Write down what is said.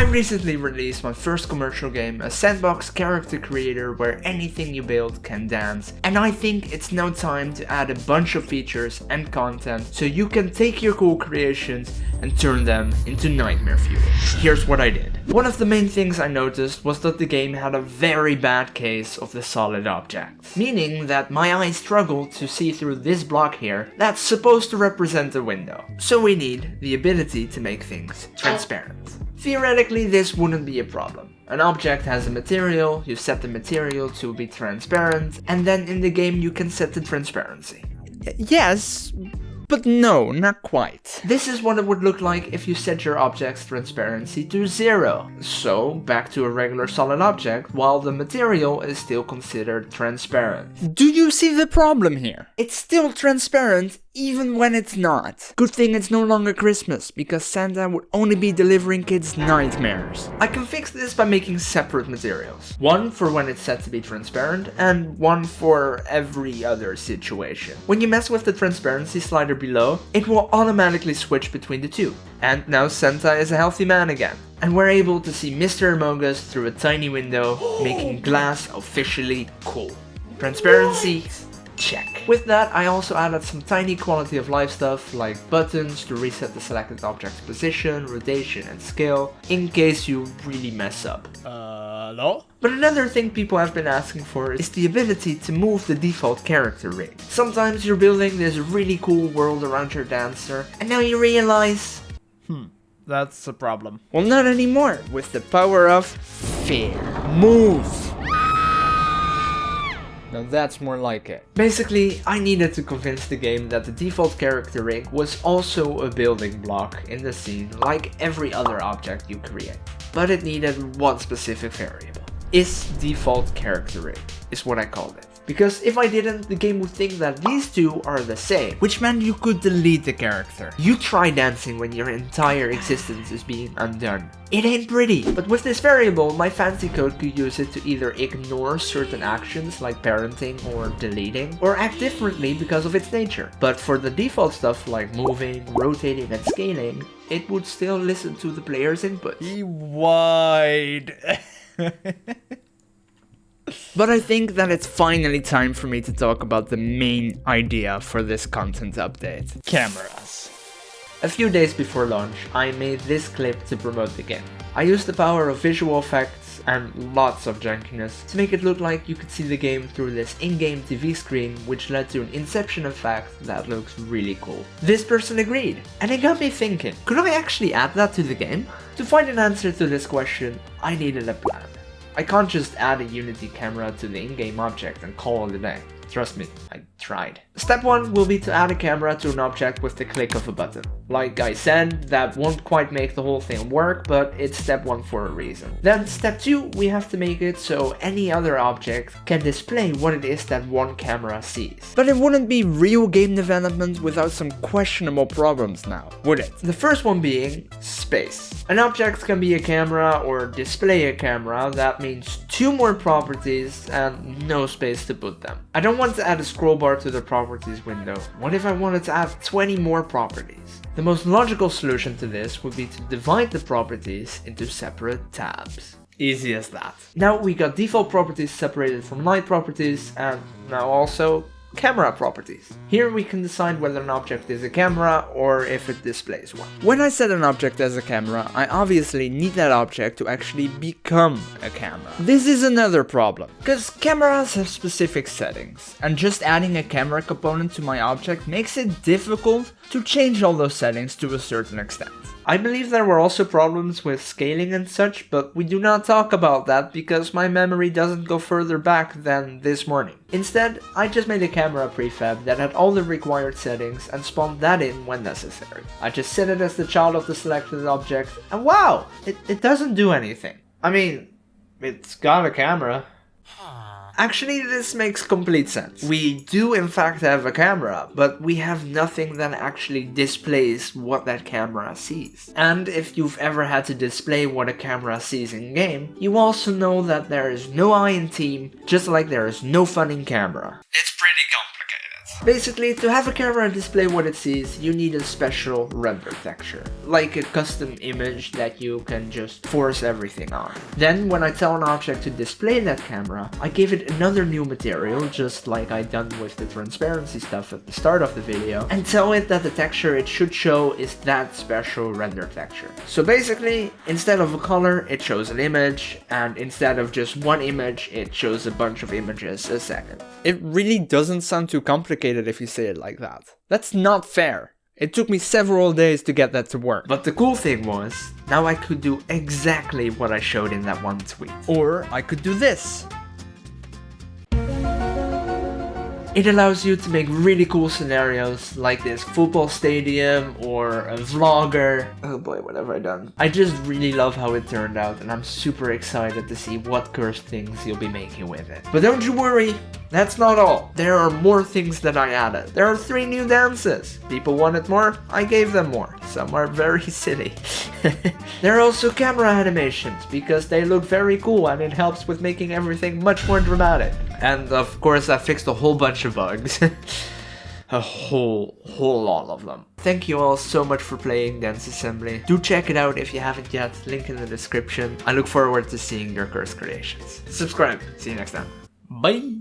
I recently released my first commercial game, a sandbox character creator where anything you build can dance, and I think it's now time to add a bunch of features and content so you can take your cool creations and turn them into nightmare fuel. Here's what I did. One of the main things I noticed was that the game had a very bad case of the solid object, meaning that my eyes struggled to see through this block here that's supposed to represent a window. So we need the ability to make things transparent. Theoretically, this wouldn't be a problem. An object has a material, you set the material to be transparent, and then in the game you can set the transparency. Yes, but no, not quite. This is what it would look like if you set your object's transparency to 0. So, back to a regular solid object, while the material is still considered transparent. Do you see the problem here? It's still transparent even when it's not. Good thing it's no longer Christmas, because Santa would only be delivering kids nightmares. I can fix this by making separate materials. One for when it's set to be transparent, and one for every other situation. When you mess with the transparency slider below, it will automatically switch between the two. And now Santa is a healthy man again. And we're able to see Mr. Among Us through a tiny window, making glass officially cool. Transparency, check. With that, I also added some tiny quality of life stuff like buttons to reset the selected object's position, rotation and scale, in case you really mess up. Hello? But another thing people have been asking for is the ability to move the default character ring. Sometimes you're building this really cool world around your dancer, and now you realize... That's a problem. Well, not anymore, with the power of fear. Move! Now that's more like it. Basically, I needed to convince the game that the default character ring was also a building block in the scene like every other object you create. But it needed one specific variable. Is default character ring, is what I called it. Because if I didn't, the game would think that these two are the same, which meant you could delete the character. You try dancing when your entire existence is being undone. It ain't pretty. But with this variable, my fancy code could use it to either ignore certain actions like parenting or deleting, or act differently because of its nature. But for the default stuff like moving, rotating and scaling, it would still listen to the player's input. Wide. But I think that it's finally time for me to talk about the main idea for this content update. Cameras. A few days before launch, I made this clip to promote the game. I used the power of visual effects and lots of jankiness to make it look like you could see the game through this in-game TV screen, which led to an Inception effect that looks really cool. This person agreed, and it got me thinking, could I actually add that to the game? To find an answer to this question, I needed a plan. I can't just add a Unity camera to the in-game object and call it a day. Trust me, I tried. Step 1 will be to add a camera to an object with the click of a button. Like I said, that won't quite make the whole thing work, but it's step 1 for a reason. Then step 2, we have to make it so any other object can display what it is that one camera sees. But it wouldn't be real game development without some questionable problems now, would it? The first one being space. An object can be a camera or display a camera. That means 2 more properties and no space to put them. I don't want to add a scroll bar to the properties window. What if I wanted to add 20 more properties? The most logical solution to this would be to divide the properties into separate tabs. Easy as that. Now we got default properties separated from light properties, and now also camera properties. Here we can decide whether an object is a camera or if it displays one. When I set an object as a camera, I obviously need that object to actually become a camera. This is another problem, because cameras have specific settings, and just adding a camera component to my object makes it difficult to change all those settings to a certain extent. I believe there were also problems with scaling and such, but we do not talk about that because my memory doesn't go further back than this morning. Instead, I just made a camera prefab that had all the required settings and spawned that in when necessary. I just set it as the child of the selected object, and wow, it doesn't do anything. I mean, it's got a camera. Actually, this makes complete sense. We do in fact have a camera, but we have nothing that actually displays what that camera sees. And if you've ever had to display what a camera sees in game, you also know that there is no eye in team, just like there is no fun in camera. It's pretty complicated. Basically, to have a camera display what it sees, you need a special render texture, like a custom image that you can just force everything on. Then, when I tell an object to display that camera, I give it another new material, just like I done with the transparency stuff at the start of the video, and tell it that the texture it should show is that special render texture. So basically, instead of a color, it shows an image, and instead of just one image, it shows a bunch of images a second. It really doesn't sound too complicated if you say it like that. That's not fair. It took me several days to get that to work. But the cool thing was, now I could do exactly what I showed in that one tweet. Or I could do this. It allows you to make really cool scenarios like this football stadium or a vlogger. Oh boy, what have I done? I just really love how it turned out and I'm super excited to see what cursed things you'll be making with it. But don't you worry, that's not all. There are more things that I added. There are 3 new dances. People wanted more, I gave them more. Some are very silly. There are also camera animations because they look very cool and it helps with making everything much more dramatic. And of course I fixed a whole bunch of bugs. A whole lot of them. Thank you all so much for playing Dance Assembly. Do check it out if you haven't yet, link in the description. I look forward to seeing your cursed creations. Subscribe, see you next time. Bye.